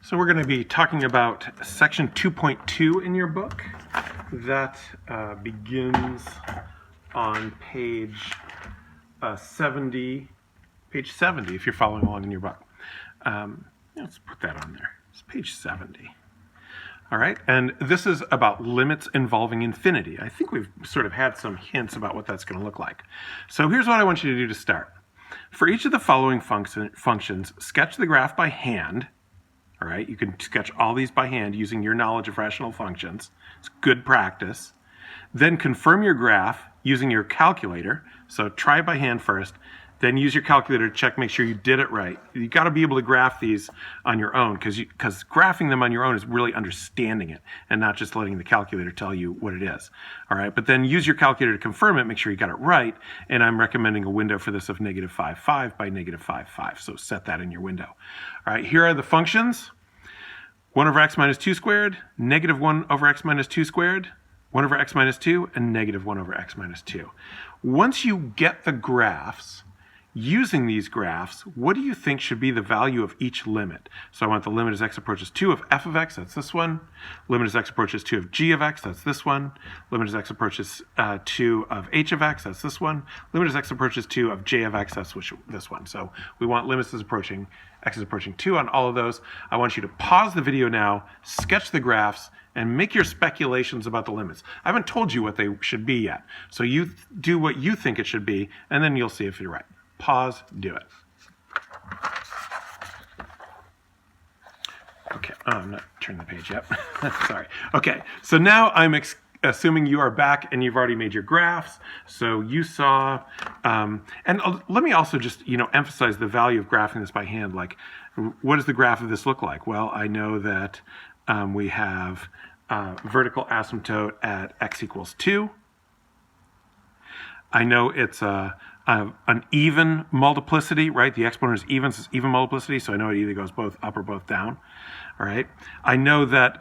So we're going to be talking about section 2.2 in your book. That begins on page 70 if you're following along in your book. Let's put that on there. It's page 70. All right, and this is about limits involving infinity. I think we've sort of had some hints about what that's going to look like. So here's what I want you to do to start. For each of the following functions, sketch the graph by hand. All right, you can sketch all these by hand using your knowledge of rational functions. It's good practice. Then confirm your graph using your calculator. So try it by hand first. Then use your calculator to check, make sure you did it right. You got to be able to graph these on your own because graphing them on your own is really understanding it and not just letting the calculator tell you what it is. All right, but then use your calculator to confirm it, make sure you got it right. And I'm recommending a window for this of -5,5 by -5,5. So set that in your window. All right, here are the functions. 1 over x minus 2 squared, -1 over x minus 2 squared, 1 over x minus 2, and -1 over x minus 2. Once you get the graphs, using these graphs, what do you think should be the value of each limit? So I want the limit as x approaches 2 of f of x, that's this one. Limit as x approaches 2 of g of x, that's this one. Limit as x approaches 2 of h of x, that's this one. Limit as x approaches 2 of j of x, that's this one. So we want limits as x is approaching 2 on all of those. I want you to pause the video now, sketch the graphs, and make your speculations about the limits. I haven't told you what they should be yet. So you do what you think it should be, and then you'll see if you're right. Pause, do it. Okay, I'm not turning the page yet. Sorry. Okay, so now I'm assuming you are back and you've already made your graphs. So you saw, and let me also just, emphasize the value of graphing this by hand. Like, what does the graph of this look like? Well, I know that we have vertical asymptote at x equals 2. I know it's an even multiplicity, right? The exponent is even, so it's even multiplicity, so I know it either goes both up or both down, all right? I know that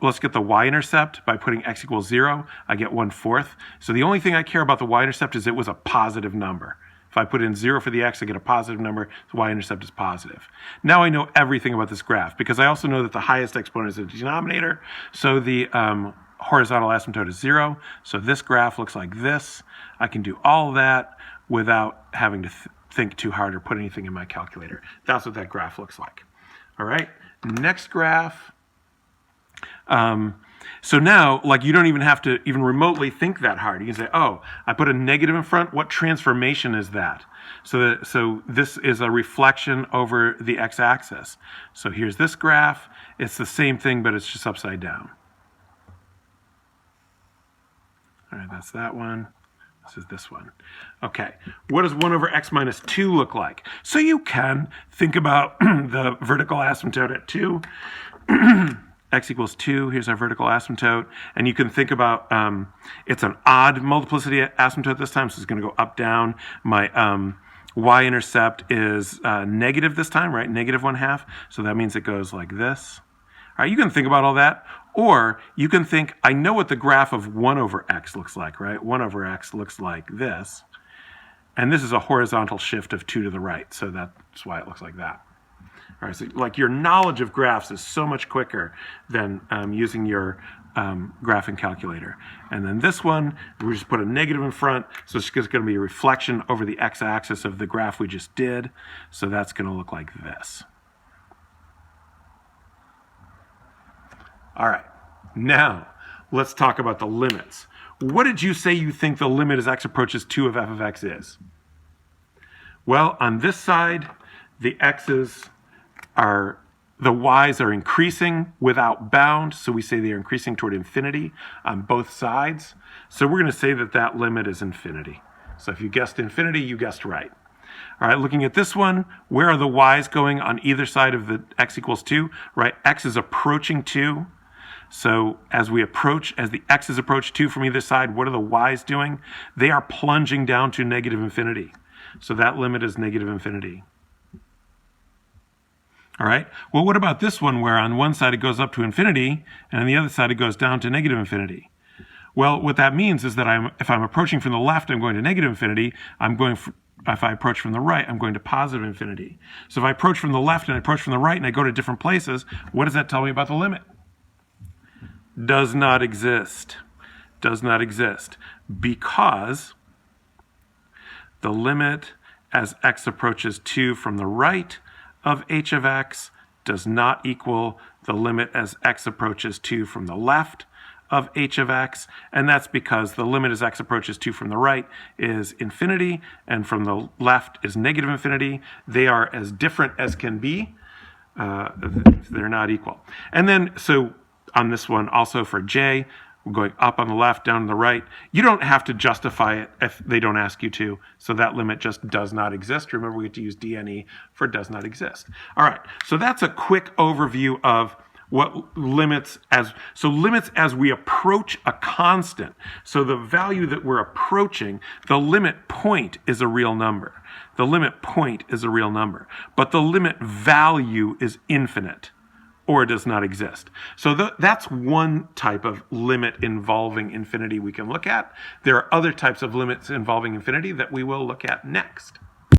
let's get the y-intercept by putting x equals 0, I get 1/4. So the only thing I care about the y-intercept is it was a positive number. If I put in 0 for the x, I get a positive number, the y-intercept is positive. Now I know everything about this graph because I also know that the highest exponent is the denominator, so the horizontal asymptote is 0, so this graph looks like this. I can do all that without having to think too hard or put anything in my calculator. That's what that graph looks like. All right, next graph. So now, like, you don't even have to even remotely think that hard. You can say, oh, I put a negative in front. What transformation is that? So this is a reflection over the x-axis. So here's this graph. It's the same thing, but it's just upside down. All right, that's that one. This is this one. Okay, what does 1 over x minus 2 look like? So you can think about the vertical asymptote at 2. X equals 2, here's our vertical asymptote. And you can think about, it's an odd multiplicity asymptote this time, so it's going to go up, down. My y-intercept is negative this time, right? -1/2. So that means it goes like this. All right, you can think about all that. Or you can think, I know what the graph of 1 over x looks like, right? 1 over x looks like this. And this is a horizontal shift of 2 to the right, so that's why it looks like that. All right, so like your knowledge of graphs is so much quicker than using your graphing calculator. And then this one, we just put a negative in front, so it's just going to be a reflection over the x-axis of the graph we just did. So that's going to look like this. All right, now let's talk about the limits. What did you say you think the limit as x approaches 2 of f of x is? Well, on this side, the y's are increasing without bound, so we say they're increasing toward infinity on both sides. So we're going to say that that limit is infinity. So if you guessed infinity, you guessed right. All right, looking at this one, where are the y's going on either side of the x equals 2? Right, x is approaching 2. So as the x's approach 2 from either side, what are the y's doing? They are plunging down to negative infinity. So that limit is negative infinity. All right, well, what about this one where on one side it goes up to infinity and on the other side it goes down to negative infinity? Well, what that means is that if I'm approaching from the left, I'm going to negative infinity. I'm going if I approach from the right, I'm going to positive infinity. So if I approach from the left and I approach from the right and I go to different places, what does that tell me about the limit? Does not exist. Does not exist. Because the limit as x approaches 2 from the right of h of x does not equal the limit as x approaches 2 from the left of h of x, and that's because the limit as x approaches 2 from the right is infinity, and from the left is negative infinity. They are as different as can be. They're not equal. And then, so on this one, also for j, we're going up on the left, down on the right. You don't have to justify it if they don't ask you to, so that limit just does not exist. Remember, we get to use DNE for does not exist. All right, so that's a quick overview of what limits as we approach a constant. So the value that we're approaching, the limit point is a real number. The limit point is a real number, but the limit value is infinite or does not exist. So that's one type of limit involving infinity we can look at. There are other types of limits involving infinity that we will look at next.